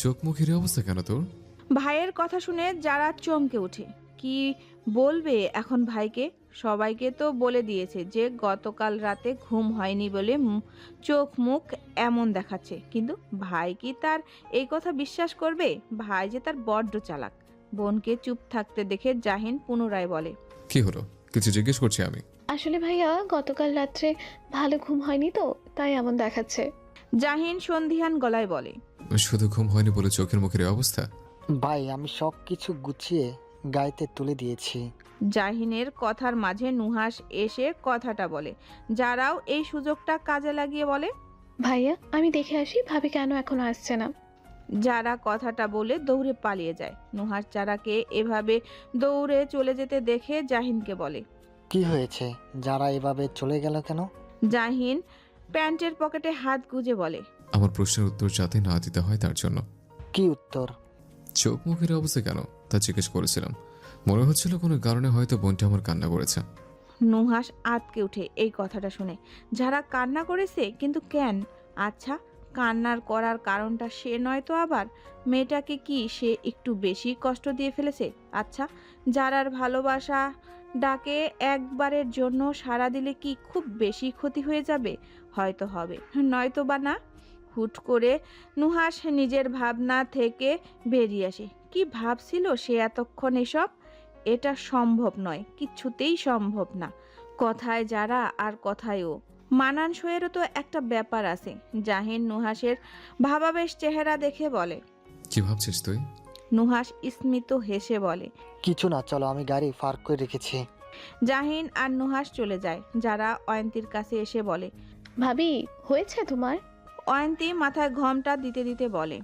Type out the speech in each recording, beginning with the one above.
চোখ মুখের অবস্থা কেন তোর? ভাইয়ের কথা শুনে যারা চমকে ওঠে। কি বলবে এখন ভাইকে? সবাইকে তো বলে দিয়েছে যে গতকাল রাতে ঘুম হয়নি বলে চোখ মুখ এমন দেখাচ্ছে, কিন্তু ভাই কি তার এই কথা বিশ্বাস করবে? ভাই যে তার বড্ড চালাক। বোনকে চুপ থাকতে দেখে জাহিন পুনরায় বলে, কি হলো? কিছু জিজ্ঞেস করছি আমি। আসলে ভাইয়া গতকাল রাত্রে ভালো ঘুম হয়নি তো, তাই এমন দেখাচ্ছে। জাহিন সন্ধিহান গলায় বলে, শুধু ঘুম হয়নি বলে চোখের মুখের অবস্থা? ভাই আমি সব কিছু গুছিয়ে গাড়িতে তুলে দিয়েছি। জাহিনের কথার মাঝে নুহাস এসে কথাটা বলে। যারাও এই সুযোগটা কাজে লাগিয়ে বলে, ভাইয়া আমি দেখে আসি ভাবি কেন এখনো আসছে না। যারা কথাটা বলে দৌড়ে পালিয়ে যায়। নুহাস যারাকে এভাবে দৌড়ে চলে যেতে দেখে জাহিনকে বলে। কি হয়েছে, যারা এভাবে চলে গেল কেন? জাহিন প্যান্টের পকেটে হাত গুজে বলে, আমার প্রশ্নের উত্তর যাতে না দিতে হয় তার জন্য। কি উত্তর? চোখ মুখের অবস্থা কেন তা জিজ্ঞেস করেছিলাম। মনে হচ্ছিল কোনো কারণে হয়তো বোনটা আমার কান্না করেছে। নুহাস আঁতকে উঠে এই কথাটা শুনে। যারা কান্না করেছে, কিন্তু কেন? আচ্ছা, কান্নার করার কারণটা সে নয় তো আবার? মেয়েটাকে কি সে একটু বেশি কষ্ট দিয়ে ফেলেছে? আচ্ছা, যারার ভালোবাসা ডাকে একবারের জন্য সাড়া দিলে কি খুব বেশি ক্ষতি হয়ে যাবে? হয়তো হবে, নয়তো বা না। হুট করে নুহাস নিজের ভাবনা থেকে বেরিয়ে আসে। কি ভাবছিল সে এতক্ষণ এসব? এটা সম্ভব নয়, কিচ্ছুতেই সম্ভব না। কথায় যারা আর কথায় ও, মানানসইয়েরও তো একটা ব্যাপার আছে। জাহিন নুহাসের ভাবাবেশ চেহারা দেখে বলে। কি ভাবছিস তুই? নুহাস স্মিত হেসে বলে, কিছু না, চলো আমি গাড়ি পার্ক করে রেখেছি। জাহিন আর নুহাস চলে যায়। যারা অয়ন্তীর কাছে এসে বলে। ভাবি হয়েছে তোমার? অয়ন্তী মাথায় ঘোমটা দিতে দিতে বলে,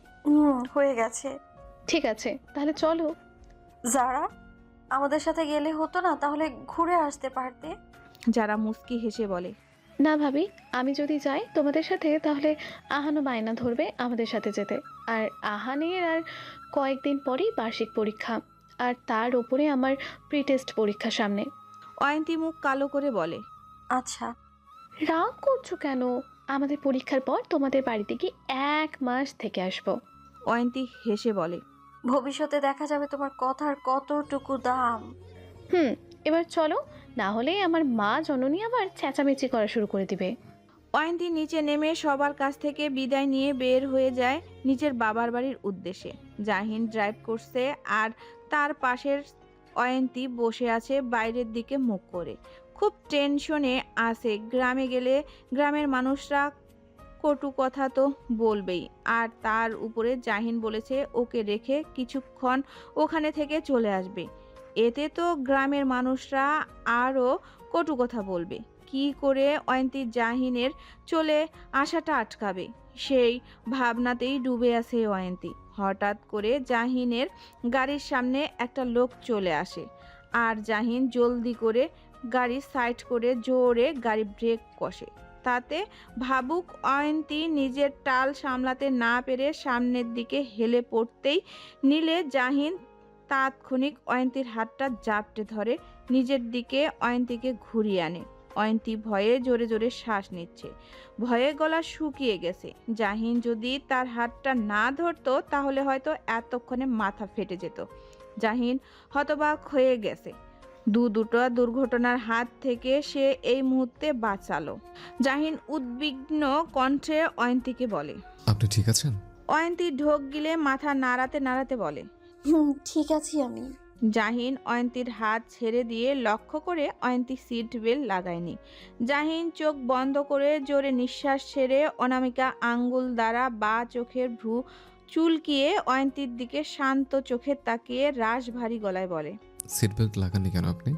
হয়ে গেছে। ঠিক আছে তাহলে চলো। যারা আমাদের সাথে গেলে হতো না, তাহলে ঘুরে আসতে পারতে। যারা মুস্কি হেসে বলে, না ভাবি, আমি যদি যাই তোমাদের সাথে তাহলে আহানও বায়না ধরবে আমাদের সাথে যেতে। আর আহানের আর কয়েকদিন পরেই বার্ষিক পরীক্ষা, আর তার ওপরে আমার প্রি টেস্ট পরীক্ষা সামনে। অয়ন্তী মুখ কালো করে বলে, আচ্ছা, রাগ করছো কেন? আমাদের পরীক্ষার পর তোমাদের বাড়িতে কি 1 মাস থেকে আসবো। অয়ন্তী হেসে বলে, ভবিষ্যতে দেখা যাবে তোমার কথার কতটুকু দাম। এবার চলো, না হলে আমার মা জননী আবার চেঁচামেচি করা শুরু করে দিবে। অয়ন্তী নিচে নেমে সবার কাছ থেকে বিদায় নিয়ে বের হয়ে যায় নিজের বাবার বাড়ির উদ্দেশ্যে। জাহিন ড্রাইভ করছে আর তার পাশের অয়ন্তী বসে আছে বাইরের দিকে মুখ করে। খুব টেনশনে আছে। গ্রামে গেলে গ্রামের মানুষরা কটু কথা তো বলবেই, আর তার উপরে জাহিন বলেছে ওকে রেখে কিছুক্ষণ ওখানে থেকে চলে আসবে। এতে তো গ্রামের মানুষরা আরও কটু কথা বলবে। কি করে অয়ন্তী জাহিনের চলে আসাটা আটকাবে, সেই ভাবনাতেই ডুবে আছে অয়ন্তী। হঠাৎ করে জাহিনের গাড়ির সামনে একটা লোক চলে আসে, আর জাহিন জলদি করে গাড়ি সাইড করে জোরে গাড়ি ব্রেক কষে। তাতে ভাবুক অয়ন্তী নিজের টাল সামলাতে না পেরে সামনের দিকে হেলে পড়তেই নিলে জাহিন তাৎক্ষণিক অয়ন্তীর হাতটা জাপটে ধরে নিজের দিকে অয়ন্তীকে ঘুরিয়ে আনে। অয়ন্তী ভয়ে জোরে জোরে শ্বাস নিচ্ছে। ভয়ে গলা শুকিয়ে গেছে। জাহিন যদি তার হাতটা না ধরতো তাহলে হয়তো এতক্ষণে মাথা ফেটে যেত। জাহিন হতবাক হয়ে গেছে। দুটো দুর্ঘটনার হাত থেকে সে এই মুহূর্তে বাঁচালো। জাহিন উদ্বিগ্ন কণ্ঠে অয়ন্তীকে বলে, আপনি ঠিক আছেন? অয়ন্তী ঢোক গিলে মাথা নাড়াতে নাড়াতে বলে, ঠিক আছি আমি। জাহিন অয়ন্তীর হাত ছেড়ে দিয়ে লক্ষ্য করে অয়ন্তী সিট বেল্ট লাগায়নি। জাহিন চোখ বন্ধ করে জোরে নিঃশ্বাস ছেড়ে অনামিকা আঙ্গুল দ্বারা বা চোখের ভ্রু চুলকিয়ে অয়ন্তীর দিকে শান্ত চোখে তাকিয়ে রাশ ভারী গলায় বলে, সিট বেল্ট লাগাননি কেন আপনি?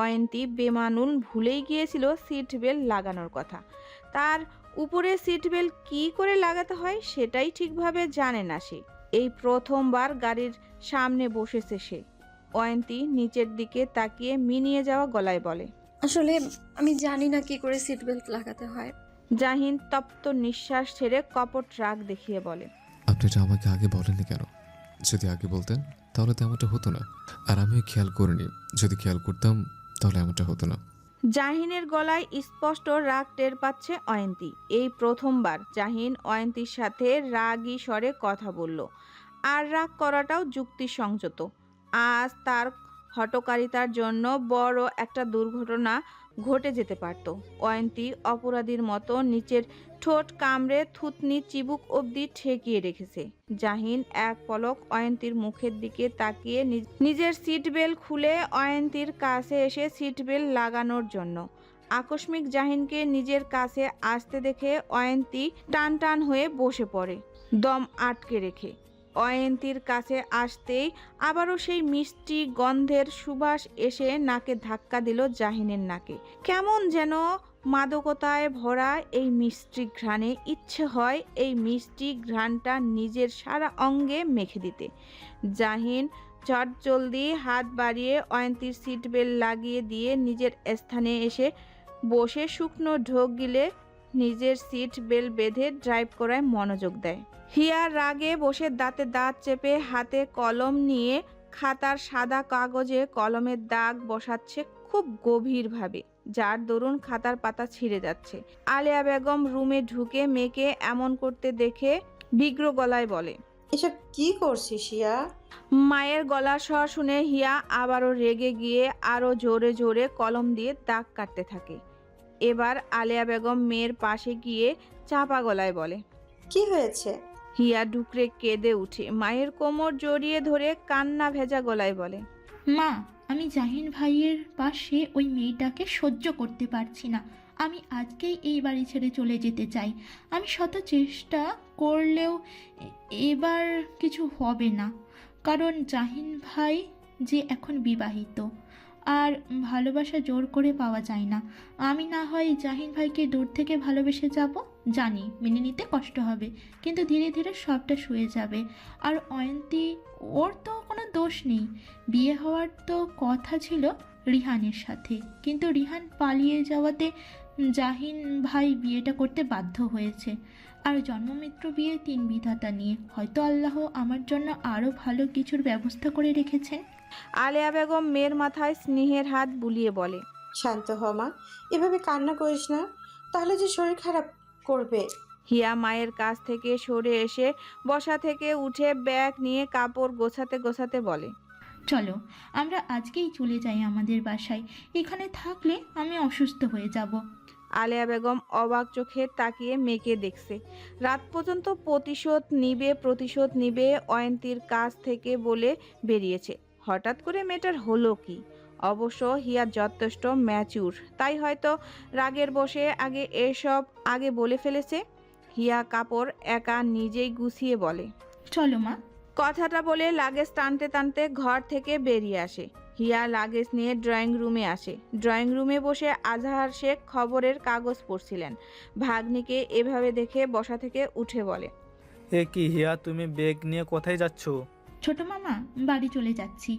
অয়ন্তী বেমানুন ভুলেই গিয়েছিল সিট বেল্ট লাগানোর কথা। তার উপরে সিট বেল্ট কী করে লাগাতে হয় সেটাই ঠিকভাবে জানে না সে। এই প্রথমবার গাড়ির সামনে বসেছে সে। অয়ন্তী নিচের দিকে তাকিয়ে মিনিয়ে যাওয়া গলায় বলে, আসলে আমি জানি না কি করে সিট বেল্ট লাগাতে হয়। জাহিন তপ্ত নিঃশ্বাস ছেড়ে কপট রাগ দেখিয়ে বলে, আপনি এটা আমাকে আগে বলেননি কেন? যদি আগে বলতেন তাহলে তো এমনটা হতো না। আর আমিও খেয়াল করিনি, যদি খেয়াল করতাম তাহলে এমনটা হতো না। জাহিনের গলায় স্পষ্ট রাগ টের পাচ্ছে অয়ন্তী। এই প্রথমবার জাহিন অয়ন্তীর সাথে রাগী স্বরে কথা বলল। আর রাগ করাটাও যুক্তিসংযত। আজ তার হঠকারিতার জন্য বড় একটা দুর্ঘটনা ঘটে যেতে পারত। অয়ন্তী অপরাধীর মতো নিচের ঠোঁট কামড়ে থুতনি চিবুক অবধি ঠেকিয়ে রেখেছে। জাহিন এক পলক অয়ন্তীর মুখের দিকে তাকিয়ে নিজের সিট বেল্ট খুলে অয়ন্তীর কাছে এসে সিট বেল্ট লাগানোর জন্য। আকস্মিক জাহিনকে নিজের কাছে আসতে দেখে অয়ন্তী টান টান হয়ে বসে পড়ে, দম আটকে রেখে। অয়ন্তীর কাছে আসতেই আবারও সেই মিষ্টি গন্ধের সুবাস এসে নাকে ধাক্কা দিল জাহিনের নাকে। কেমন যেন মাদকতায় ভরা এই মিষ্টি ঘ্রাণে ইচ্ছে হয় এই মিষ্টি ঘ্রাণটা নিজের সারা অঙ্গে মেখে দিতে। জাহিন চটজলদি হাত বাড়িয়ে অয়ন্তীর সিট বেল্ট লাগিয়ে দিয়ে নিজের স্থানে এসে বসে শুকনো ঢোক গিলে নিজের সিট বেল্ট বেঁধে ড্রাইভ করায় মনোযোগ দেয়। হিয়া রাগে বসে দাঁতে দাঁত চেপে হাতে কলম নিয়ে খাতার সাদা কাগজে কলমের দাগ বসাচ্ছে খুব গভীরভাবে, যার দরুন খাতার পাতা ছিঁড়ে যাচ্ছে। আলেয়া বেগম রুমে ঢুকে মেয়েকে এমন করতে দেখে বিগ্র গলায় বলে, এসব কি করছিস হিয়া? মায়ের গলার স্বর শুনে হিয়া আবারও রেগে গিয়ে আরো জোরে জোরে কলম দিয়ে দাগ কাটতে থাকে। এবার আলেয়া বেগম মেয়ের পাশে গিয়ে চাপা গলায় বলে, কি হয়েছে? হিয়া ডুকরে কেঁদে উঠে মায়ের কোমর জড়িয়ে ধরে কান্না ভেজা গলায় বলে, মা, আমি জাহিন ভাইয়ের পাশে ওই মেয়েটাকে সহ্য করতে পারছি না। আমি আজকেই এই বাড়ি ছেড়ে চলে যেতে চাই। আমি শত চেষ্টা করলেও এবার কিছু হবে না, কারণ জাহিন ভাই যে এখন বিবাহিত আর ভালোবাসা জোর করে পাওয়া যায় না। আমি না হয় জাহিন ভাইকে দূর থেকে ভালোবেসে যাব, জানি মেনে নিতে কষ্ট হবে, কিন্তু ধীরে ধীরে সবটা সয়ে যাবে। আর অয়ন্তী, ওর তো কোনো দোষ নেই। বিয়ে হওয়ার তো কথা ছিল রিহানের সাথে, কিন্তু রিহান পালিয়ে যাওয়াতে জাহিন ভাই বিয়েটা করতে বাধ্য হয়েছে। আর জন্মমিত্র বিয়ে 3 বিধাতা নিয়ে, হয়তো আল্লাহ আমার জন্য আরও ভালো কিছুর ব্যবস্থা করে রেখেছেন। আলেয়া বেগম মেয়ের মাথায় স্নেহের হাত বুলিয়ে বলে, শান্ত হ মা, এভাবে কান্না করিস না, তাহলে যে শরীর খারাপ করবে। হিয়া মায়ের কাছ থেকে সরে এসে বসা থেকে উঠে ব্যাগ নিয়ে কাপড় গোছাতে গোছাতে বলে, চলো আমরা আজকেই চলে যাই আমাদের বাসায়। এখানে থাকলে আমি অসুস্থ হয়ে যাব। আলেয়া বেগম অবাক চোখে তাকিয়ে মেয়েকে দেখছে। রাত পর্যন্ত প্রতিশোধ নিবে অয়ন্তীর কাছ থেকে বলে বেরিয়েছে। হঠাৎ করে মেয়েটার হলো কি? অবশ্য হিয়া যথেষ্ট ম্যাচিউর, তাই হয়তো রাগের বশে এসব আগে বলে ফেলেছে। হিয়া কাপড় একা নিজেই গুছিয়ে বলে, চলো মা। কথাটা বলে লাগেজ টানতে টানতে ঘর থেকে বেরিয়ে আসে। হিয়া লাগেজ নিয়ে ড্রয়িং রুমে আসে। ড্রয়িং রুমে বসে আজহার শেখ খবরের কাগজ পড়ছিলেন। ভাগ্নিকে এভাবে দেখে বসা থেকে উঠে বলে, এ কি হিয়া, তুমি ব্যাগ নিয়ে কোথায় যাচ্ছ? ছোট মামা, বাড়ি চলে যাচ্ছি।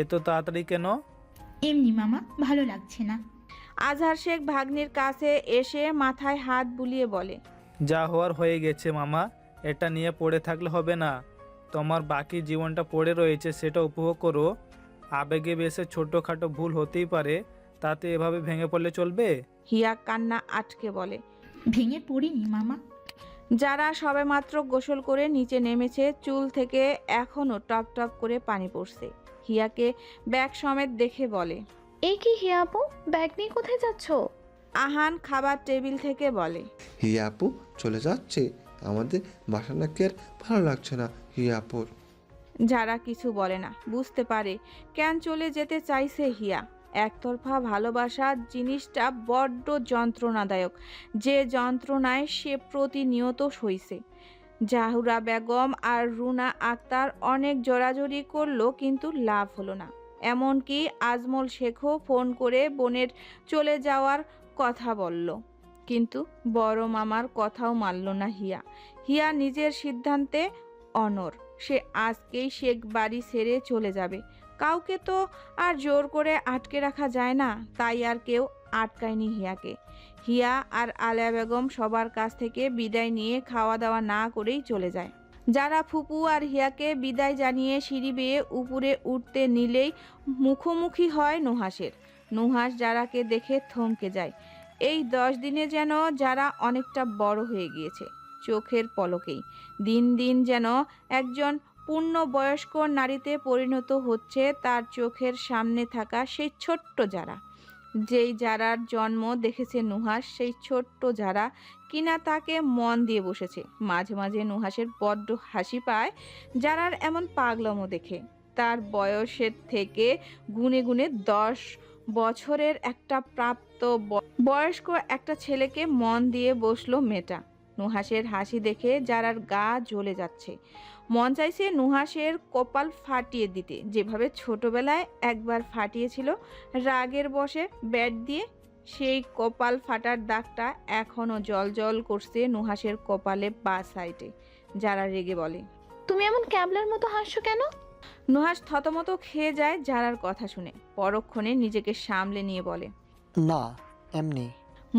এত তাড়াতাড়ি কেন? এমনি মামা, ভালো লাগছে না। আজহার শেখ ভাগ্নির কাছে এসে মাথায় হাত বুলিয়ে বলে, যা হওয়ার হয়ে গেছে মামা, এটা নিয়ে পড়ে থাকলে হবে না। তোমার বাকি জীবনটা পড়ে রয়েছে, সেটা উপভোগ করো। আবেগে বেশে ছোটোখাটো ভুল হতেই পারে, তাতে এভাবে ভেঙে পড়লে চলবে? হিয়া কান্না আটকে বলে, ভেঙে পড়িনি মামা। যারা সবেমাত্র গোসল করে নিচে নেমেছে, চুল থেকে এখনো টপ টপ করে পানি পড়ছে। হিয়াকে ব্যাগ সমেত দেখে বলে, এই কি হিয়া আপু, ব্যাগ নিয়ে কোথায় যাচ্ছ? আহান খাবার টেবিল থেকে বলে, হিয়া আপু চলে যাচ্ছে, আমাদের বাসা নাকি আর ভালো লাগছে না হিয়া আপুর। যারা কিছু বলে না, বুঝতে পারে কেন চলে যেতে চাইছে হিয়া। একতরফা ভালোবাসা জিনিসটা বড্ড যন্ত্রণাদায়ক, যে যন্ত্রণায় সে প্রতিনিয়ত সইছে। জাহুরা বেগম আর রুনা আক্তার অনেক জোরাজুরি করলো, কিন্তু লাভ হলো না। এমনকি আজমল শেখও ফোন করে বোনের চলে যাওয়ার কথা বলল, কিন্তু বড় মামার কথাও মানল না হিয়া। হিয়া নিজের সিদ্ধান্তে অনড়। সে আজকেই শেখ বাড়ি ছেড়ে চলে যাবে। কাউকে তো আর জোর করে আটকে রাখা যায় না, তাই আর কেউ আটকায়নি হিয়াকে। হিয়া আর আলেয়া বেগম সবার কাছ থেকে বিদায় নিয়ে খাওয়া দাওয়া না করেই চলে যায়। যারা ফুপু আর হিয়াকে বিদায় জানিয়ে সিঁড়ি বেয়ে উপরে উঠতে নিলেই মুখোমুখি হয় নুহাসের। নুহাস যারাকে দেখে থমকে যায়। এই 10 দিনে যেন যারা অনেকটা বড় হয়ে গিয়েছে, চোখের পলকেই। দিন দিন যেন একজন পূর্ণবয়স্ক নারীতে পরিণত হচ্ছে তার চোখের সামনে থাকা সেই ছোট্ট যারা। যেই যারার জন্ম দেখেছে নুহাস, সেই ছোট্ট যারা কিনা তাকে মন দিয়ে বসেছে। মাঝে মাঝে নুহাসের বড্ড হাসি পায় যারার এমন পাগলামো দেখে। তার বয়সের থেকে গুনে গুনে 10 বছরের একটা প্রাপ্ত বয়স্ক একটা ছেলেকে মন দিয়ে বসলো মেয়েটা। নুহাসের হাসি দেখে যারার গা জ্বলে যাচ্ছে। মন চাইছে নুহাসের কপাল ফাটিয়ে দিতে, যেভাবে ছোটবেলায় একবার ফাটিয়েছিল রাগের বশে ব্যাট দিয়ে। সেই কপাল ফাটার দাগটা এখনো জল করছে নুহাসের কপালে বা সাইডে। যারা রেগে বলে, তুমি এমন ক্যাবলার মতো হাসছো কেন? নুহাস থতমত খেয়ে যায় যারার কথা শুনে। পরক্ষণে নিজেকে সামলে নিয়ে বলে, না, এমনি।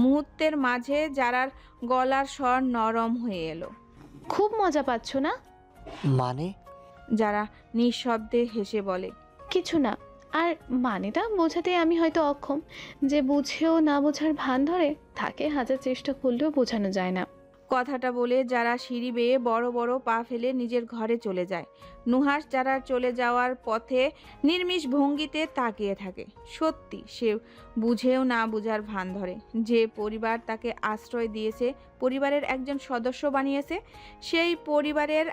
মুহূর্তের মাঝে যারার গলার স্বর নরম হয়ে এলো। খুব মজা পাচ্ছ না? মানে? যারা নিঃশব্দে হেসে বলে, কিছু না। আর মানেটা বোঝাতে আমি হয়তো অক্ষম। যে বুঝেও না বোঝার ভান ধরে তাকে হাজার চেষ্টা করলেও বোঝানো যায় না। কথাটা বলে যারা সিঁড়ি বেয়ে বড় বড় পা ফেলে নিজের ঘরে চলে যায়। নুহাস যারা চলে যাওয়ার পথে নির্মিষ ভঙ্গিতে তাকিয়ে থাকে। সত্যি সে বুঝেও না বুঝার ভান ধরে। যে পরিবার তাকে আশ্রয় দিয়েছে, পরিবারের একজন সদস্য বানিয়েছে, সেই পরিবারের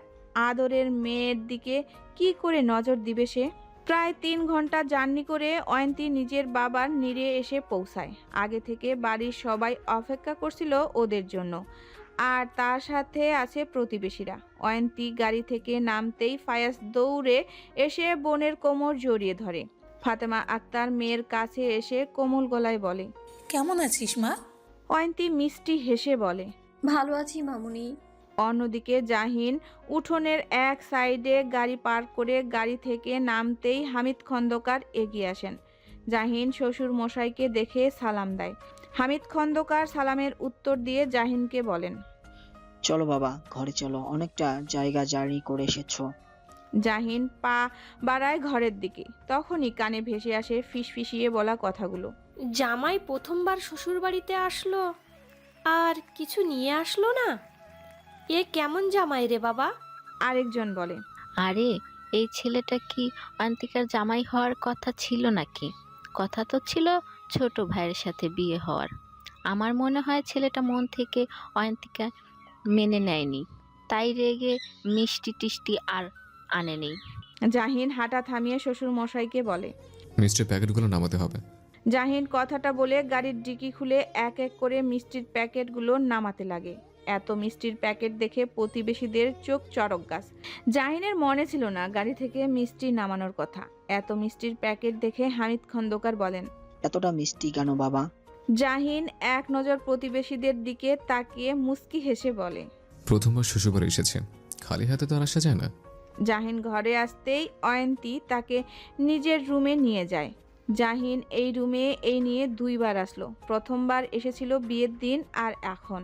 আদরের মেয়ের দিকে কি করে নজর দিবে সে? প্রায় 3 ঘন্টা জার্নি করে অয়ন্তী নিজের বাবার নিরে এসে পৌঁছায়। আগে থেকে বাড়ির সবাই অপেক্ষা করছিল ওদের জন্য, আর তার সাথে আছে প্রতিবেশীরা। অয়ন্তী গাড়ি থেকে নামতেই ফায়াজ দৌড়ে এসে বোনের কোমর জড়িয়ে ধরে। ফাতেমা আক্তার মেয়ের কাছে এসে কোমল গলায় বলে, কেমন আছিস মা? অয়ন্তী মিষ্টি হেসে বলে, ভালো আছি মামুনি। অন্যদিকে জাহিন উঠোনের এক সাইডে গাড়ি পার্ক করে গাড়ি থেকে নামতেই হামিদ খন্দকার এগিয়ে আসেন। জাহিন শ্বশুর মশাইকে দেখে সালাম দেয়। হামিদ খন্দকার সালামের উত্তর দিয়ে জাহিনকে বলেন, চলো বাবা, ঘরে চলো, অনেকটা জায়গা জার্নি করে এসেছো। জাহিন পা বাড়ায় ঘরের দিকে। তখনই কানে ভেসে আসে ফিসফিসিয়ে বলা কথাগুলো। জামাই প্রথমবার শ্বশুর বাড়িতে আসলো আর কিছু নিয়ে আসলো না? এ কেমন জামাই রে বাবা? আরেকজন বলে, আরে এই ছেলেটা কি অয়ন্তিকার জামাই হওয়ার কথা ছিল নাকি? কথা তো ছিল ছোট ভাইয়ের সাথে বিয়ে হওয়ার। আমার মনে হয় ছেলেটা মন থেকে অয়ন্তিকা মেনে নেয়নি, তাই রেগে মিষ্টি টিষ্টি আর আনেনি। জাহিন হাঁটা থামিয়ে শ্বশুর মশাইকে বলে, মিষ্টির প্যাকেটগুলো নামাতে হবে। জাহিন কথাটা বলে গাড়ির ডিকি খুলে এক এক করে মিষ্টির প্যাকেটগুলো নামাতে লাগে। এত মিষ্টির প্যাকেট দেখে প্রতিবেশীদের চোখ চড়ক গাছ। জাহিনের মনে ছিল না গাড়ি থেকে মিষ্টি নামানোর কথা। এত মিষ্টির প্যাকেট দেখে হামিদ খন্দকার বলেন, এতটা মিষ্টি কেন বাবা? জাহিন এক নজর প্রতিবেশীদের দিকে তাকিয়ে মুস্কি হেসে বলে, প্রথমবার শ্বশুরবাড়ি এসেছে, খালি হাতে তো আর আসা যায় না। জাহিন ঘরে আসতেই অয়ন্তী তাকে নিজের রুমে নিয়ে যায়। জাহিন এই রুমে এই নিয়ে 2 বার আসলো। প্রথমবার এসেছিল বিয়ের দিন, আর এখন।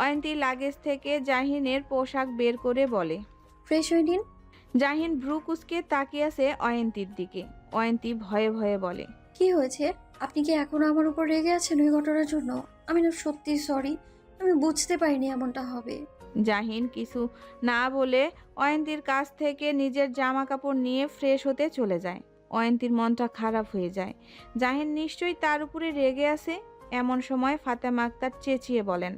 অয়ন্তী লাগেজ থেকে জাহিনের পোশাক বের করে বলে, ফ্রেশ হয়ে নিন। জাহিন ভ্রু কুঁচকে তাকিয়ে আছে অয়ন্তীর দিকে। অয়ন্তী ভয়ে ভয়ে বলে, কি হয়েছে? আপনি কি এখনো আমার উপর রেগে আছেন ওই ঘটনার জন্য? আমি না সত্যি সরি, আমি বুঝতে পারিনি এমনটা হবে। জাহিন কিছু না বলে অয়ন্তীর কাছ থেকে নিজের জামা কাপড় নিয়ে ফ্রেশ হতে চলে যায়। অয়ন্তীর মনটা খারাপ হয়ে যায়। জাহিন নিশ্চয়ই তার উপরে রেগে আছে। এমন সময় ফাতেমা আক্তার চেঁচিয়ে বলেন,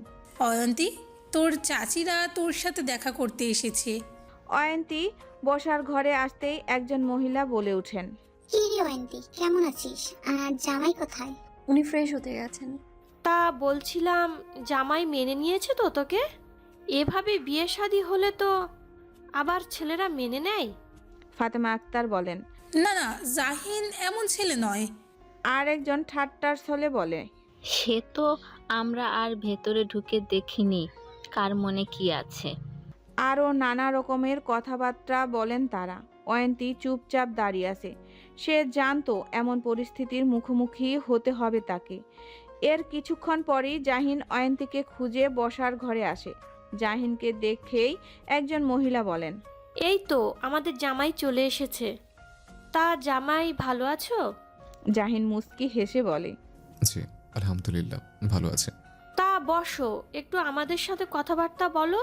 অয়ন্তী, তোর চাচিরা তোর সাথে দেখা করতে এসেছে। অয়ন্তী বসার ঘরে আসতেই একজন মহিলা বলে ওঠেন, কি রে অয়ন্তী, কেমন আছিস? আর জামাই কোথায়? উনি ফ্রেশ হতে গেছেন। তা বলছিলাম, জামাই মেনে নিয়েছে তো তোকে? এভাবে বিয়ে শাদী হলে তো আবার ছেলেরা মেনে নেয়। ফাতেমা আক্তার বলেন, না না, জাহিন এমন ছেলে নয়। আর একজন ঠাট্টার ছলে বলে, সে তো আমরা আর ভেতরে ঢুকে দেখিনি কার মনে কি আছে। আরও নানা রকমের কথাবার্তা বলেন তারা। অয়ন্তী চুপচাপ দাঁড়িয়ে আছে। সে জানতো এমন পরিস্থিতির মুখোমুখি হতে হবে তাকে। এর কিছুক্ষণ পরেই জাহিন অয়ন্তীকে খুঁজে বসার ঘরে আসে। জাহিনকে দেখেই একজন মহিলা বলেন, এই তো আমাদের জামাই চলে এসেছে। তা জামাই ভালো আছো? জাহিন মুস্কি হেসে বলে, জি আলহামদুলিল্লাহ ভালো আছে। তা বসো, একটু আমাদের সাথে কথাবার্তা বলো।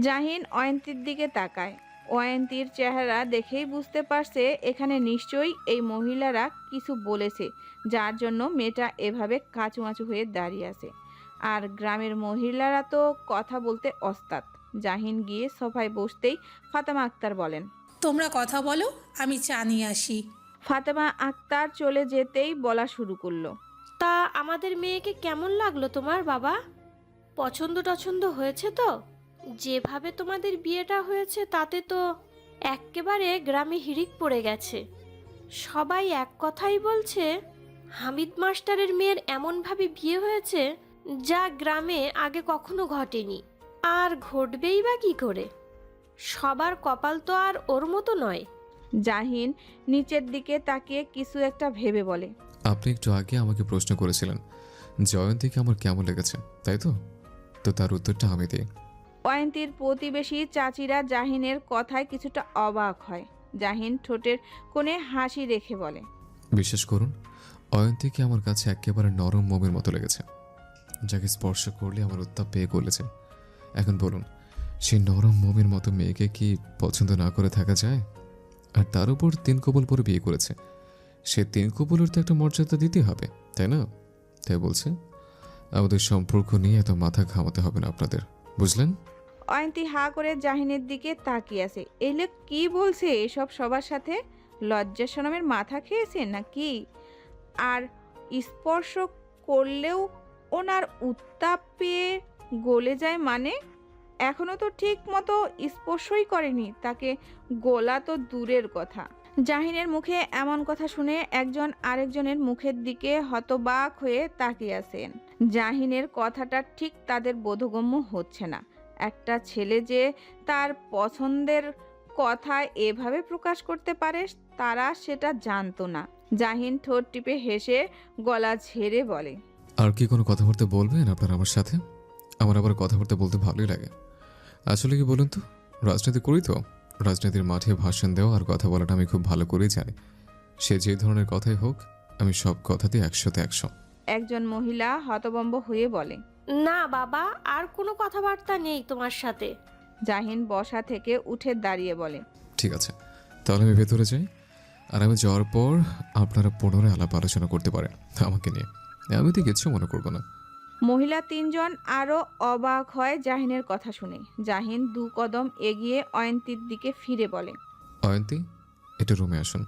জাহিন অয়ন্তীর দিকে তাকায়। অয়ন্তীর চেহারা দেখেই বুঝতে পারছে এখানে নিশ্চয়ই এই মহিলারা কিছু বলেছে, যার জন্য মেয়েটা এভাবে কাঁচুমাচু হয়ে দাঁড়িয়ে আছে। আর গ্রামের মহিলারা তো কথা বলতে ওস্তাদ। জাহিন গিয়ে সোফায় বসতেই ফাতেমা আক্তার বলেন, তোমরা কথা বলো, আমি চা নিয়ে আসি। ফাতেমা আক্তার চলে যেতেই বলা শুরু করলো, তা আমাদের মেয়েকে কেমন লাগলো তোমার বাবা? পছন্দ টছন্দ হয়েছে তো? যেভাবে তোমাদের বিয়েটা হয়েছে তাতে তো এক্কেবারে গ্রামে হিড়িক পড়ে গেছে। সবাই এক কথাই বলছে হামিদ মাস্টারের মেয়ের এমনভাবে বিয়ে হয়েছে যা গ্রামে আগে কখনো ঘটেনি। আর ঘটবেই বা কী করে? সবার কপাল তো আর ওর মতো নয়। জাহিন নিচের দিকে তাকিয়ে কিছু একটা ভেবে বলে, আপনি একটু আগে আমাকে প্রশ্ন করেছিলেন জয়ন্তীকে আমার কেমন লেগেছে, তাই তো? তো তার উত্তরটা আমি দিই। অয়ন্তীর প্রতিবেশী চাচিরা জাহিনের কথায় কিছুটা অবাক হয়। জাহিন ঠোঁটের কোণে হাসি রেখে বলে, বিশ্বাস করুন অয়ন্তীকে আমার কাছে একেবারে নরম মোমের মতো লেগেছে, যাকে স্পর্শ করলে আমার উত্তাপ পেয়ে গলেছে। এখন বলুন, সেই নরম মোমের মতো মেয়েকে কি পছন্দ না করে থাকা যায়? আর তার উপর 3 কবুল পরে বিয়ে করেছে, সে 3 কবুলের তো একটা মর্যাদা দিতে হবে, তাই না? তাই বলছে আমাদের সম্পর্ক নিয়ে এত মাথা ঘামাতে হবে না আপনাদের, বুঝলেন? অয়ন্তী হা করে জাহিনের দিকে তাকিয়ে আছে। এই লোক কি বলছে এসব সবার সাথে? লজ্জা শরমের মাথা খেয়েছে নাকি? আর স্পর্শ করলেও ওনার উত্তাপ পেয়ে গলে যায় মানে? এখনো তো ঠিক মতো স্পর্শই করেনি তাকে, গোলা তো দূরের কথা। জাহিনের মুখে এমন কথা শুনে একজন আরেকজনের মুখের দিকে হতবাক হয়ে তাকিয়ে আছেন। জাহিনের কথাটা ঠিক তাদের বোধগম্য হচ্ছে না। একটা ছেলে যে তার পছন্দের কথা এভাবে প্রকাশ করতে পারে তারা সেটা জানতো না। জাহিন ঠোঁট টিপে হেসে গলা ঝেড়ে বলে, আর কি কোনো কথাবার্তা বলবেন আপনারা আমার সাথে? আমার আবার কথাবার্তা বলতে ভালোই লাগে। আসলে কি বলুন তো, রাজনীতি করি তো, রাজনীতির মাঠে ভাষণ দেওয়া আর কথা বলাটা আমি খুব ভালো করেই জানি। সে যে ধরনের কথাই হোক আমি সব কথাতে 100তে 100। একজন মহিলা হতভম্ব হয়ে বলে, না বাবা, আর কোনো কথাবার্তা নেই তোমার সাথে। জাহিন বসা থেকে উঠে দাঁড়িয়ে বলে, ঠিক আছে, তাহলে আমি ভেতরে যাই। আর আমি যাওয়ার পর আপনারা পুনরায় আলাপ আলোচনা করতে পারেন আমাকে নিয়ে, আমি তো কিচ্ছু মনে করবো না। মহিলা 3 জন আরও অবাক হয় জাহিনের কথা শুনে। জাহিন 2 কদম এগিয়ে অয়ন্তীর দিকে ফিরে বলে, অয়ন্তী এটা রুমে আসুন।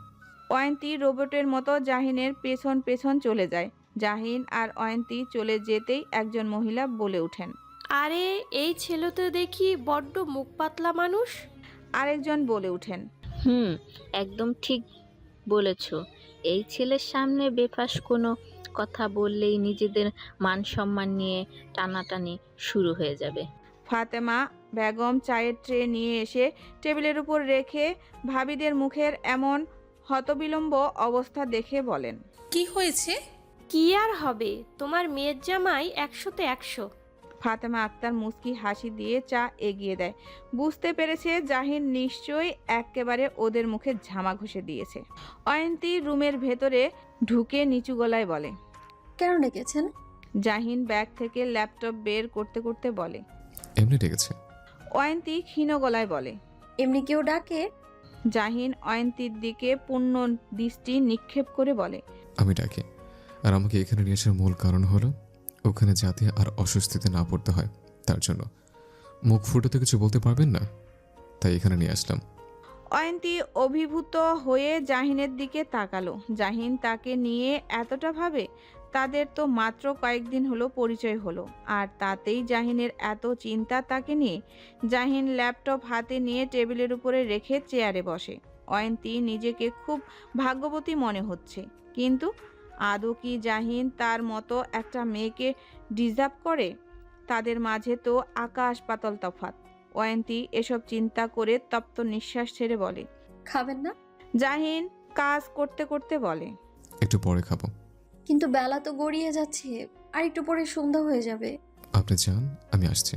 অয়ন্তী রোবটের মতো জাহিনের পেছন পেছন চলে যায়। জাহিন আর অয়ন্তী চলে যেতেই একজন মহিলা বলে ওঠেন, আরে এই ছেলে তো দেখি বড্ড মুখ পাতলা মানুষ। আরেকজন বলে ওঠেন, একদম ঠিক বলেছ। এই ছেলের সামনে বেফাস কোনো কথা বললেই নিজেদের মান সম্মান নিয়ে টানাটানি শুরু হয়ে যাবে। ফাতেমা বেগম চায়ের ট্রে নিয়ে এসে টেবিলের উপর রেখে ভাবিদের মুখের এমন হতবিলম্ব অবস্থা দেখে বলেন, কি হয়েছে? কি আর হবে, তোমার মেয়ের জামাই 100তে 100। ফাতেমা আক্তার মুস্কি হাসি দিয়ে চা এগিয়ে দেয়। বুঝতে পেরেছে জাহিন নিশ্চয়ই একেবারে ওদের মুখে ঝামা ঘষে দিয়েছে। অয়ন্তী রুমের ভেতরে ঢুকে নিচু গলায় বলে, কেন ডেকেছেন? জাহিন ব্যাগ থেকে ল্যাপটপ বের করতে করতে বলে, এমনি ডেকেছে। অয়ন্তী ক্ষীণ গলায় বলে, এমনি কেউ ডাকে? জাহিন অয়ন্তীর দিকে পূর্ণ দৃষ্টি নিক্ষেপ করে বলে, আমি ডাকি। আর আমাকে এখানে নিয়ে আসার মূল কারণ হলো ওখানে যাতে আর অস্বস্তিতে না পড়তে হয়, তার জন্য। মুখ ফুটে কিছু বলতে পারবেন না, তাই এখানে নিয়ে আসলাম। অয়ন্তী অভিভূত হয়ে জাহিনের দিকে তাকালো। জাহিন তাকে নিয়ে এতটা ভাবে, তাদের তো মাত্র কয়েকদিন হলো পরিচয় হলো, আর তাতেই জাহিনের এত চিন্তা তাকে নিয়ে। জাহিন ল্যাপটপ হাতে নিয়ে টেবিলের উপরে রেখে চেয়ারে বসে। অয়ন্তী নিজেকে খুব ভাগ্যবতী মনে হচ্ছে, কিন্তু আদৌ কি জাহিন তার মতো একটা মেয়েকে ডিজার্ভ করে? তাদের মাঝে তো আকাশ পাতাল তফাৎ। অয়ন্তী এসব চিন্তা করে তপ্ত নিঃশ্বাস ছেড়ে বলে, খাবেন না? জাহিন কাজ করতে করতে বলে, একটু পরে খাবো। কিন্তু বেলা তো গড়িয়ে যাচ্ছে, আর একটু পরে সন্ধ্যা হয়ে যাবে। আপনি যান, আমি আসছি।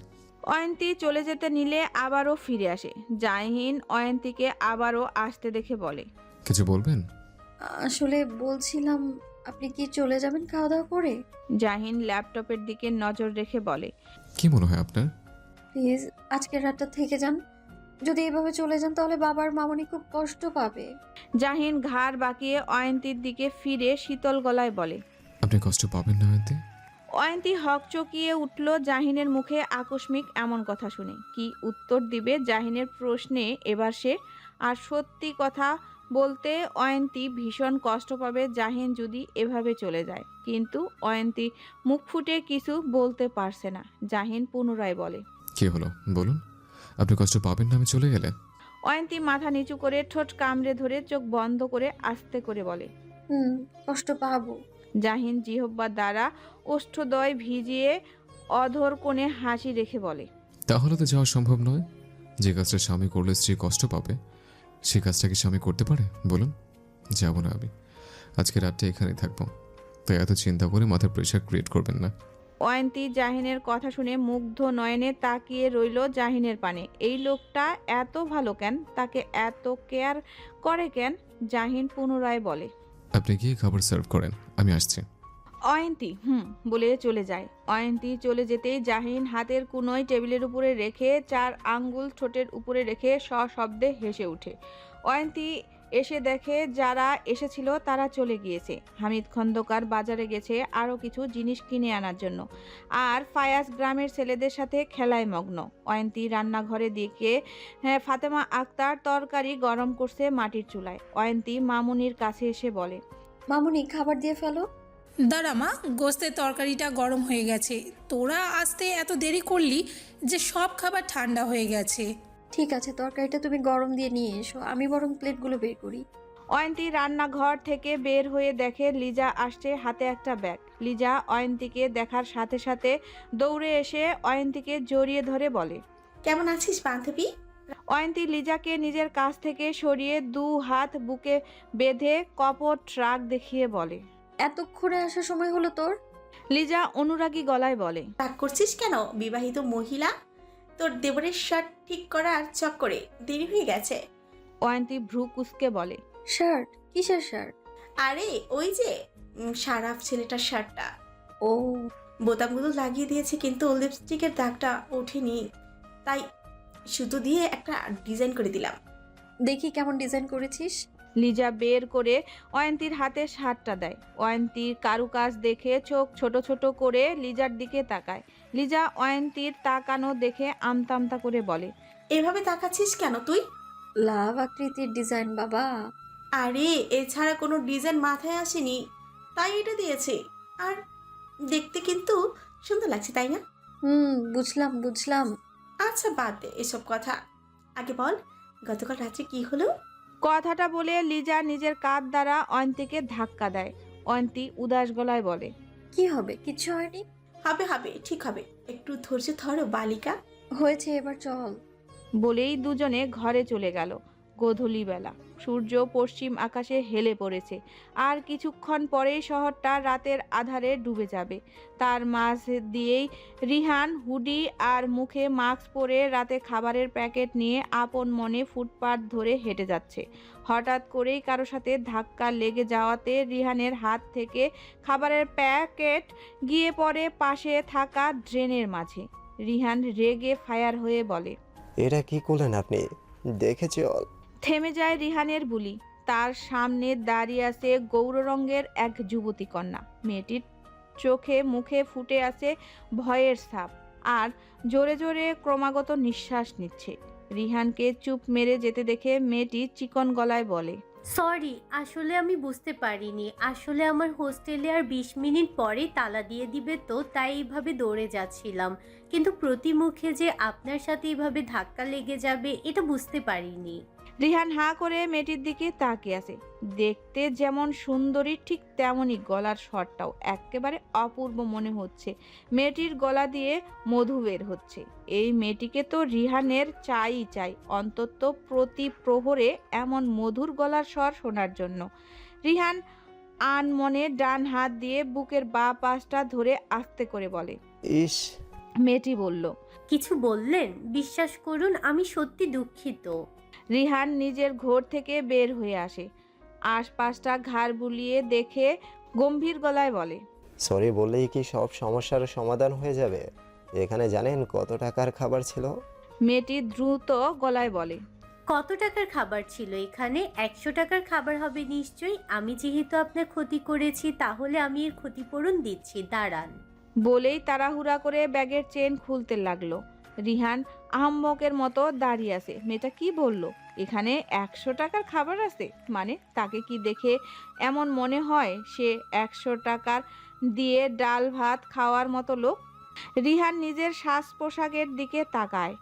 অয়ন্তী চলে যেতে নিলে আবারও ফিরে আসে। জাহিন অয়ন্তীকে আবারও আসতে দেখে বলে, কিছু বলবেন? আসলে বলছিলাম, আপনি কি চলে যাবেন খাওয়া দাওয়া করে? জাহিন ল্যাপটপের দিকে নজর রেখে বলে, কি মনে হয় আপনার? প্লিজ আজকের রাতটা থেকে যান। যদি এভাবে চলে যান তাহলে বাবার মামনি খুব কষ্ট পাবে। জাহিন ঘাড় বাঁকিয়ে অয়ন্তীর দিকে ফিরে শীতল গলায় বলে, আপনি কষ্ট পাবেন না অয়ন্তী? অয়ন্তী হকচকিয়ে উঠল জাহিনের মুখে আকস্মিক এমন কথা শুনে। কি উত্তর দিবে জাহিনের প্রশ্নে এবার সে? আর সত্যি কথা বলতে অয়ন্তী ভীষণ কষ্ট পাবে জাহিন যদি এভাবে চলে যায়। কিন্তু অয়ন্তী মুখ ফুটে কিছু বলতে পারছে না। জাহিন পুনরায় বলে, কি হলো বলুন, আপনি কষ্ট পাবেন না আমি চলে গেলে? অয়ন্তী মাথা নিচু করে ঠোঁট কামড়ে ধরে চোখ বন্ধ করে আস্তে করে বলে, কষ্ট পাবো। জাহিন জিহ্বা দ্বারা ওষ্ঠদ্বয় ভিজিয়ে অধর কোণে হাসি রেখে বলে, তাহলে তো যাওয়া সম্ভব নয়। যে কাজটা স্বামী করলে স্ত্রী কষ্ট পাবে, সে কাজটা কি স্বামী করতে পারে বলুন? যাব না আমি, আজকে রাতটা এখানেই থাকবো। তাই এত চিন্তা করে মাথার প্রেশার ক্রিয়েট করবেন না। অয়ন্তী জাহিনের কথা শুনে মুগ্ধ নয়নে তাকিয়ে রইল জাহিনের পানে। এই লোকটা এত ভালো কেন? তাকে এত কেয়ার করে কেন? জাহিন পুনরায় বলে, আপনি গিয়ে খাবার সার্ভ করেন, আমি আসছি। অয়ন্তী বলে চলে যায়। অয়ন্তী চলে যেতেই জাহিন হাতের কুনোয় টেবিলের উপরে রেখে 4 আঙ্গুল ঠোঁটের উপরে রেখে সশব্দে হেসে ওঠে। অয়ন্তী এসে দেখে যারা এসেছিল তারা চলে গিয়েছে। হামিদ খন্দকার বাজারে গেছে আরও কিছু জিনিস কিনে আনার জন্য, আর ফায়াজ গ্রামের ছেলেদের সাথে খেলায় মগ্ন। অয়ন্তী রান্নাঘরে দিকে ফাতেমা আক্তার তরকারি গরম করছে মাটির চুলায়। অয়ন্তী মামুনির কাছে এসে বলে, মামুনি খাবার দিয়ে ফেলো। দাঁড়া মা, গোস্তের তরকারিটা গরম হয়ে গেছে। তোরা আসতে এত দেরি করলি যে সব খাবার ঠান্ডা হয়ে গেছে। ঠিক আছে, তরকারিটা তুমি গরম দিয়ে নিয়ে এসো, আমি বরং প্লেটগুলো বের করি। অয়ন্তী রান্নাঘর থেকে বের হয়ে দেখে লিজা আসছে হাতে একটা ব্যাগ। লিজা অয়ন্তীকে দেখার সাথে সাথে দৌড়ে এসে অয়ন্তীকে জড়িয়ে ধরে বলে, কেমন আছিস বান্ধবী? অয়ন্তী লিজাকে নিজের কাছ থেকে সরিয়ে 2 হাত বুকে বেঁধে কপট রাগ দেখিয়ে বলে, এতক্ষণে আসার সময় হলো তোর? লিজা অনুরাগী গলায় বলে, রাগ করছিস কেন? বিবাহিত মহিলা, তোর দেবরের শার্ট ঠিক করার চক্করে দেরি হয়ে গেছে। অয়ন্তী ভ্রু কুঁচকে বলে, শার্ট? কিসের শার্ট? আরে ওই যে সারাফ ছেলেটার শার্টটা। ও, বোতামগুলো লাগিয়ে দিয়েছে কিন্তু লিপস্টিকের দাগটা ওঠেনি, তাই সুতো দিয়ে একটা ডিজাইন করে দিলাম। দেখি কেমন ডিজাইন করেছিস। লিজা বের করে অয়ন্তীর হাতে শার্টটা দেয়। অয়ন্তীর কারুকাজ দেখে চোখ ছোট ছোট করে লিজার দিকে তাকায়। লিজা অয়ন্তীর তাকানো দেখে আমতা আমতা করে বলে, এভাবে তাকাচ্ছিস কেন তুই? লাভ আকৃতির ডিজাইন বাবা। আরে এছাড়া কোনো ডিজাইন মাথায় আসেনি, তাই এটা দিয়েছে। আর দেখতে কিন্তু সুন্দর লাগছে, তাই না? বুঝলাম বুঝলাম। আচ্ছা বাদ দে এসব কথা, আগে বল গতকাল রাত্রে কি হলো? কথাটা বলে লিজা নিজের কাঁধ দ্বারা অয়ন্তীকে ধাক্কা দেয়। অয়ন্তী উদাস গলায় বলে, কি হবে? কিচ্ছু হয়নি। হবে হবে, ঠিক হবে, একটু ধৈর্য ধরো বালিকা। হয়েছে, এবার চল। বলেই দুজনে ঘরে চলে গেল। গোধূলি বেলা, সূর্য পশ্চিম আকাশে হেলে পড়েছে। আর কিছুক্ষণ পরেই শহরটা রাতের আধারে ডুবে যাবে। তার মাঝ দিয়েই রিহান হুডি আর মুখে মাস্ক পরে রাতে খাবারের প্যাকেট নিয়ে আপন মনে ফুটপাত ধরে হেঁটে যাচ্ছে। হঠাৎ করেই কারো সাথে ধাক্কা লেগে যাওয়াতে রিহানের হাত থেকে খাবারের প্যাকেট গিয়ে পড়ে পাশে থাকা ড্রেনের মাঝে। রিহান রেগে ফায়ার হয়ে বলে, এটা কি করলেন আপনি? দেখে চল। থেমে যায় রিহানের বুলি। তার সামনে দাঁড়িয়ে আছে গৌর রঙের এক যুবতী কন্যা। মেয়েটির চোখে মুখে ফুটে আছে ভয়ের ছাপ, আর জোরে জোরে ক্রমাগত নিঃশ্বাস নিচ্ছে। রিহানকে চুপ মেরে যেতে দেখে মেয়েটি চিকন গলায় বলে, সরি, আসলে আমি বুঝতে পারিনি। আসলে আমার হোস্টেলে আর 20 মিনিট পরে তালা দিয়ে দিবে, তো তাই এইভাবে দৌড়ে যাচ্ছিলাম। কিন্তু প্রতি মুখে যে আপনার সাথে এইভাবে ধাক্কা লেগে যাবে এটা বুঝতে পারিনি। রিহান হাঁ করে মেয়েটির দিকে তাকিয়ে আছে। দেখতে যেমন সুন্দরী ঠিক তেমনই গলার স্বরটাও একেবারে অপূর্ব মনে হচ্ছে। মেয়েটির গলা দিয়ে মধু বের হচ্ছে। এই মেয়েটিকে তো রিহানের চাই অন্তত প্রতি প্রহরে এমন মধুর গলার স্বর শোনার জন্য। রিহান আনমনে ডান হাত দিয়ে বুকের বাঁ পাশটা ধরে আস্তে করে বলে। ইস, মেয়েটি বলল। কিছু বললেন? বিশ্বাস করুন আমি সত্যি দুঃখিত। রিহান নিজের ঘর থেকে বের হয়ে আসে, আশপাশটা ঘাড় বুলিয়ে দেখে গম্ভীর গলায় বলে। সরি বললেই কি সব সমস্যার সমাধান হয়ে যাবে? এখানে জানেন কত টাকার খাবার ছিল? মেয়েটি দ্রুত গলায় বলে। কত টাকার খাবার ছিল এখানে? 100 টাকার খাবার হবে নিশ্চয়ই। আমি যেহেতু আপনার ক্ষতি করেছি তাহলে আমি এর ক্ষতিপূরণ দিচ্ছি, দাঁড়ান। বলেই তাড়াহুড়া করে ব্যাগের চেন খুলতে লাগলো। রিহান আহম্মকের মতো দাঁড়িয়ে আছে। মেয়েটা কি বলল? এখানে 100 টাকার খাবার আছে? মানে তাকে কি দেখে এমন মনে হয় সে 100 টাকার দিয়ে ডাল ভাত খাওয়ার মতো লোক? রিহান নিজের শ্বাস পোশাকের দিকে তাকায়।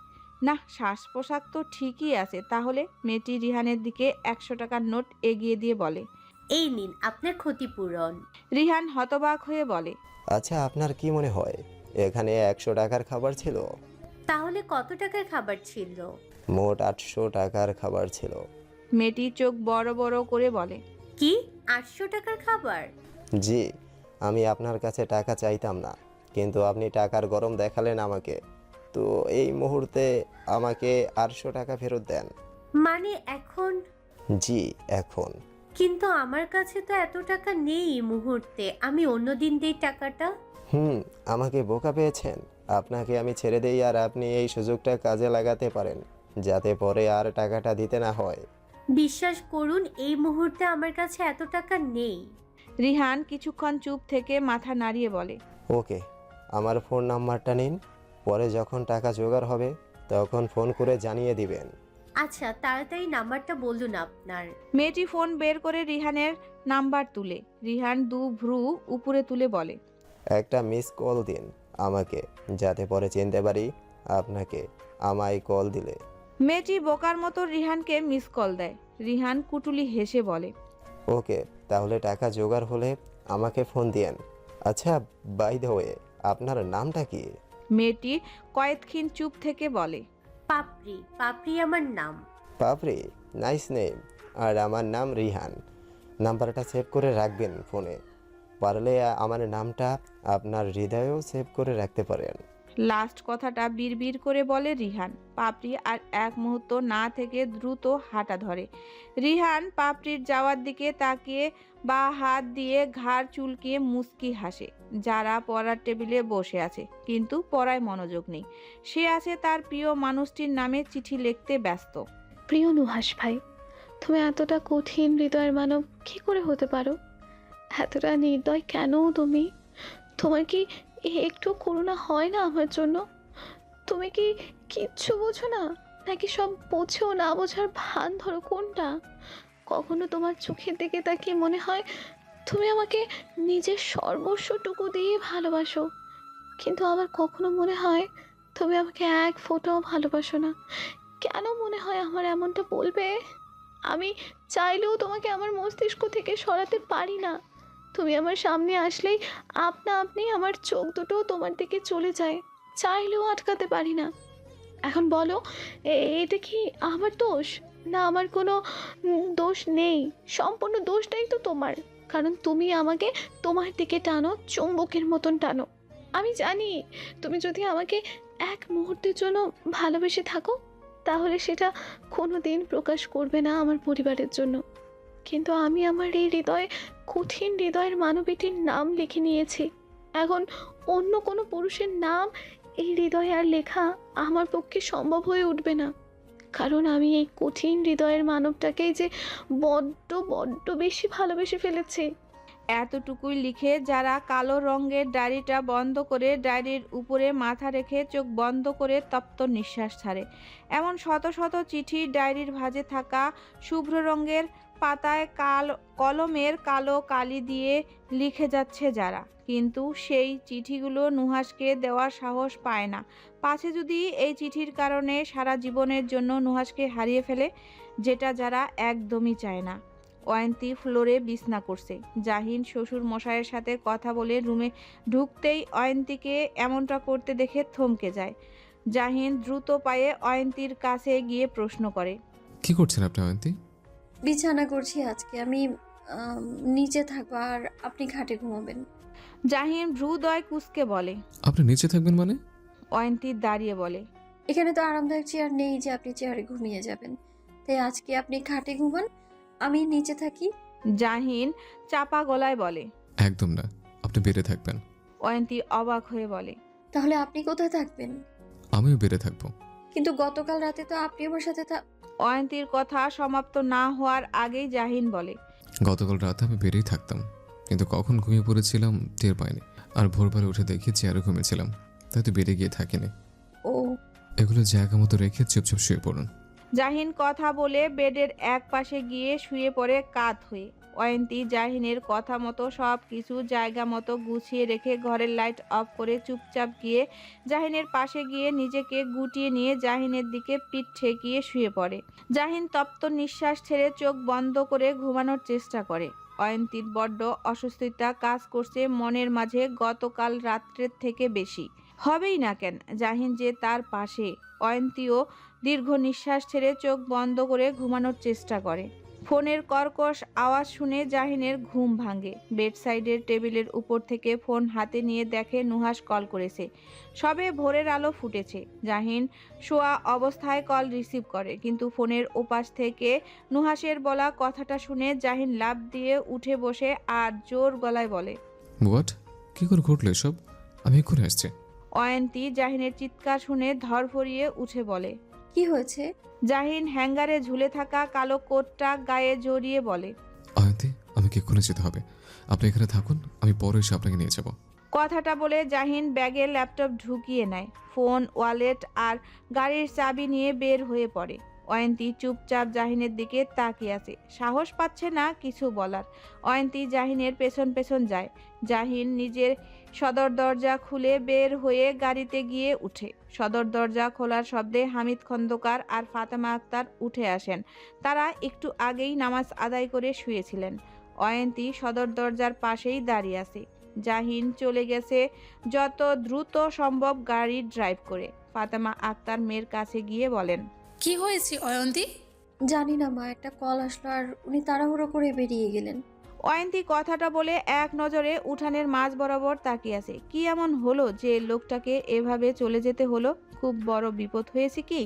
না, শ্বাস পোশাক তো ঠিকই আছে। তাহলে মেয়েটি রিহানের দিকে 100 টাকার নোট এগিয়ে দিয়ে বলে, এই নিন আপনার ক্ষতিপূরণ। রিহান হতবাক হয়ে বলে, আচ্ছা, আপনার কি মনে হয় এখানে 100 টাকার খাবার ছিল? তাহলে কত টাকার খাবার ছিল? মোট 800 টাকার খাবার ছিল। মেয়েটি চোখ বড় বড় করে বলে, কি 800 টাকার খাবার? জি, আমি আপনার কাছে টাকা চাইতাম না, কিন্তু আপনি টাকার গরম দেখালেন আমাকে। তো এই মুহূর্তে আমাকে 800 টাকা ফেরত দেন। মানে এখন? জি, এখন। কিন্তু আমার কাছে তো এত টাকা নেই এই মুহূর্তে। আমি অন্যদিন দেই টাকাটা। আমাকে বোকা পেয়েছেন? আপনাকে আমি ছেড়ে দেই আর আপনি এই সুযোগটা কাজে লাগাতে পারেন, যাতে পরে আর টাকাটা দিতে না হয়। বিশ্বাস করুন এই মুহূর্তে আমার কাছে এত টাকা নেই। রিহান কিছুক্ষণ চুপ থেকে মাথা নাড়িয়ে বলে, ওকে, আমার ফোন নাম্বারটা নিন। পরে যখন টাকা জোগাড় হবে তখন ফোন করে জানিয়ে দিবেন। আচ্ছা, তাড়াতাড়ি নাম্বারটা বলুন আপনার। মেয়েটি ফোন বের করে রিহানের নাম্বার তুলে। রিহান দু ভ্রু উপরে তুলে বলে, একটা মিস কল দিন আমাকে, যাতে পরে চিনতে পারি আপনাকে আমায় কল দিলে। মেয়েটি বোকার মতো রিহানকে মিস কল দেয়। রিহান কুটুলি হেসে বলে, ওকে, তাহলে টাকা জোগাড় হলে আমাকে ফোন দিয়েন। আচ্ছা, বাই দ্য ওয়ে, আপনার নামটা কি? মেয়েটি কয়েকক্ষণ চুপ থেকে বলে, পাপড়ি। পাপড়ি আমার নাম। পাপড়ি, নাইস নেম। আর আমার নাম রিহান। নাম্বারটা সেভ করে রাখবেন ফোনে, পারলে আমার নামটা আপনার হৃদয়েও সেভ করে রাখতে পারেন। লাস্ট কথাটা বিড়বিড় করে বলে রিহান। পাপড়ি আর এক মুহূর্ত না থেকে দ্রুত হাঁটা ধরে। রিহান পাপড়ির যাওয়ার দিকে তাকিয়ে বা হাত দিয়ে ঘাড় চুলকিয়ে মুচকি হাসে। যারা পড়ার টেবিলে বসে আছে, কিন্তু পড়ায় মনোযোগ নেই। সে আছে তার প্রিয় মানুষটির নামে চিঠি লিখতে ব্যস্ত। প্রিয় নুহাস ভাই, তুমি এতটা কঠিন হৃদয়ের মানব কি করে হতে পারো? এতটা নির্দয় কেন তুমি? তোমার কি একটু করুণা হয় না আমার জন্য? তুমি কি কিচ্ছু বোঝো না, নাকি সব বোঝো? না বোঝার ভান ধরো কোনটা? কখনো তোমার চোখের দিকে তাকিয়ে মনে হয় তুমি আমাকে নিজের সর্বস্বটুকু দিয়ে ভালোবাসো, কিন্তু আবার কখনো মনে হয় তুমি আমাকে এক ফোঁটাও ভালোবাসো না। কেন মনে হয় আমার এমনটা বলবে? আমি চাইলেও তোমাকে আমার মস্তিষ্ক থেকে সরাতে পারি না। তুমি আমার সামনে আসলেই আপনি আমার চোখ দুটো তোমার দিকে চলে যায়, চাইলেও আটকাতে পারি না। এখন বলো, এটা কি আমার দোষ? না, আমার কোনো দোষ নেই, সম্পূর্ণ দোষটাই তো তোমার। কারণ তুমি আমাকে তোমার দিকে টানো, চুম্বকের মতন টানো। আমি জানি তুমি যদি আমাকে এক মুহূর্তের জন্য ভালোবেসে থাকো, তাহলে সেটা কোনো দিন প্রকাশ করবে না আমার পরিবারের জন্য। কিন্তু আমি আমার এই কঠিন হৃদয়ের মানবীটির নাম লিখে নিয়েছি। এখন অন্য কোনো পুরুষের নাম এই হৃদয়ে আর লেখা আমার পক্ষে সম্ভব হয়ে উঠবে না। কারণ আমি এই কঠিন হৃদয়ের মানবটাকেই যে বড্ড বেশি ভালোবেসে ফেলেছি। এতটুকুই লিখে যারা কালো রঙের ডায়েরিটা বন্ধ করে ডায়েরির উপরে মাথা রেখে চোখ বন্ধ করে তপ্ত নিঃশ্বাস ছাড়ে। এমন শত শত চিঠি ডায়েরির ভাঁজে থাকা শুভ্র রঙের পাতায় কলমের কালো কালি দিয়ে লিখে যাচ্ছে যারা, কিন্তু সেই চিঠিগুলো নুহাসকে দেওয়ার সাহস পায় না। পাছে যদি এই চিঠির কারণে সারা জীবনের জন্য নুহাসকে হারিয়ে ফেলে। যেটা যারা একদমই চায় না। অয়ন্তী ফ্লোরে বিছনা করছে। জাহিন শ্বশুর মশাইয়ের সাথে কথা বলে রুমে ঢুকতেই অয়ন্তীকে এমনটা করতে দেখে থমকে যায়। জাহিন দ্রুত পায়ে অয়ন্তীর কাছে গিয়ে প্রশ্ন করে, কি করছেন আপনি অয়ন্তী? বিছানা করছি আজকে আমি। নিচে থাকবো আর আপনি খাটে ঘুমাবেন। জাহিন ভ্রুদয় কুঁচকে বলে। আপনি নিচে থাকবেন মানে? অয়ন্তী দাঁড়িয়ে বলে, এখানে তো আরামদায়ক চেয়ার নেই যে আপনি চেয়ারে ঘুমিয়ে যাবেন, তাই আজকে আপনি খাটে ঘুমান, আমি নিচে থাকি। জাহিন চাপা গলায় বলে, একদম না, আপনি বেড়ে থাকবেন। অয়ন্তী অবাক হয়ে বলে, তাহলে আপনি কোথায় থাকবেন? আমিও বেড়ে থাকবো। কিন্তু গতকাল রাতে তো আপনি আমার সাথে অয়ন্তীর কথা সমাপ্ত না হওয়ার আগেই জাহিন বলে, গতকাল রাতে আমি বেড়েই থাকতাম, কিন্তু কখন ঘুমিয়ে পড়েছিলাম টের পাইনি। আর ভোরবেলা উঠে দেখি চেয়ারে ঘুমিয়েছিলাম, তাই তো বেড়ে গিয়ে থাকিনি। ও, এগুলো জায়গা মতো রেখে চুপচাপ শুয়ে পড়ুন। জাহিন কথা বলে বেডের এক পাশে গিয়ে শুয়ে পড়ে কাত হয়ে। অয়ন্তী জাহিনের কথা মতো সব কিছু জায়গা মতো গুছিয়ে রেখে ঘরের লাইট অফ করে চুপচাপ গিয়ে জাহিনের পাশে গিয়ে নিজেকে গুটিয়ে নিয়ে জাহিনের দিকে পিঠ ঠেকিয়ে শুয়ে পড়ে। জাহিন তপ্ত নিঃশ্বাস ছেড়ে চোখ বন্ধ করে ঘুমানোর চেষ্টা করে। অয়ন্তীর বড্ড অস্বস্তিতা কাজ করছে মনের মাঝে গতকাল রাত্রের থেকে বেশি। হবেই না কেন, জাহিন যে তার পাশে। অয়ন্তীও দীর্ঘ নিঃশ্বাস ছেড়ে চোখ বন্ধ করে ঘুমানোর চেষ্টা করে। ফোনের কর্কশ আওয়াজ শুনে জাহিনের ঘুম ভাঙে। বেডসাইডের টেবিলের উপর থেকে ফোন হাতে নিয়ে দেখে নুহাস কল করেছে। সবে ভোরের আলো ফুটেছে। জাহিন শোয়া অবস্থায় কল রিসিভ করে, কিন্তু ফোনের ওপাশ থেকে নুহাসের বলা কথাটা শুনে জাহিন লাফ দিয়ে উঠে বসে আর জোর গলায় বলে, হোয়াট? কি করে ঘটলো এসব? আমি এক্ষুনি আসছি। অয়ন্তী জাহিনের চিৎকার শুনে ধরফরিয়ে উঠে বলে, কি হয়েছে? জাহিন হ্যাঙ্গারে ঝুলে থাকা কালো কোটটা গায়ে জড়িয়ে বলে, অয়ন্তী, আমাকে এক্ষুনি যেতে হবে। আপনি এখানে থাকুন, আমি পরে এসে আপনাকে নিয়ে যাব। কথাটা বলে জাহিন ব্যাগে ল্যাপটপ ঢুকিয়ে নেয়, ফোন, ওয়ালেট আর গাড়ির চাবি নিয়ে বের হয়ে পড়ে। অয়ন্তী চুপচাপ জাহিনের দিকে তাকিয়ে আছে, সাহস পাচ্ছে না কিছু বলার। অয়ন্তী জাহিনের পেছন পেছন যায়। জাহিন নিজের সদর দরজা খুলে বের হয়ে গাড়িতে গিয়ে উঠে। সদর দরজা খোলার শব্দে হামিদ খন্দকার আর ফাতেমা আক্তার উঠে আসেন। তারা একটু আগেই নামাজ আদায় করে শুয়েছিলেন। অয়ন্তী সদর দরজার পাশেই দাঁড়িয়ে আছে। জাহিন চলে গেছে যত দ্রুত সম্ভব গাড়ি ড্রাইভ করে। ফাতেমা আক্তার মেয়ের কাছে গিয়ে বলেন, কি হয়েছে অয়ন্তী? জানি না মা, একটা কল আসলো আর উনি তাড়াহুড়ো করে বেরিয়ে গেলেন। অয়ন্তী কথাটা বলে এক নজরে উঠানের মাঝ বরাবর তাকিয়ে আছে। কি এমন হলো যে লোকটাকে এভাবে চলে যেতে হলো? খুব বড় বিপদ হয়েছে কি?